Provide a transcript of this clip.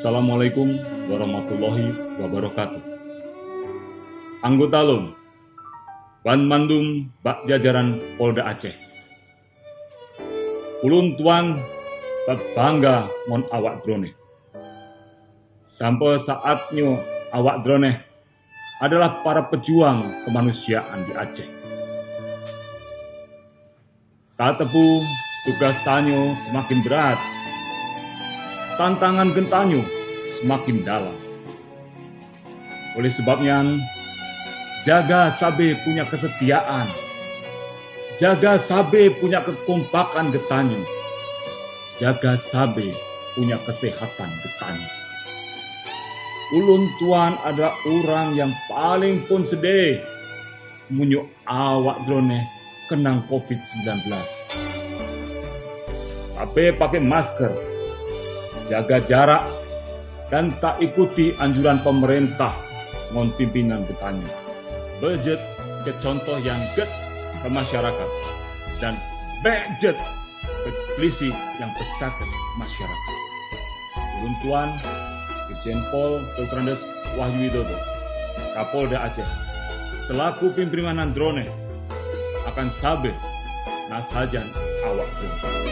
Assalamualaikum warahmatullahi wabarakatuh. Anggota LUM, Ban Mandum Bak Jajaran Polda Aceh. Ulun tuan bangga mon awak drone. Sampai saatnya awak drone adalah para pejuang kemanusiaan di Aceh. Tak tepu tugas tanyo semakin berat, tantangan gentanyo semakin dalam. Oleh sebabnya, jaga sabe punya kesetiaan, jaga sabe punya kekompakan getanyo, jaga sabe punya kesehatan getanyo. Ulun tuan adalah orang yang paling pun sedih munyo awak drone kenang COVID-19. Sabe pakai masker, jaga jarak, dan tak ikuti anjuran pemerintah ngon pimpinan getanyo. Budget ke contoh yang get ke masyarakat dan budget ke polisi yang besar ke masyarakat. Ulun tuan Irjen Pol Dr. Andes Wahyu Widodo, Kapolda Aceh, selaku pimpinan drone akan sabe nasajan awak drone.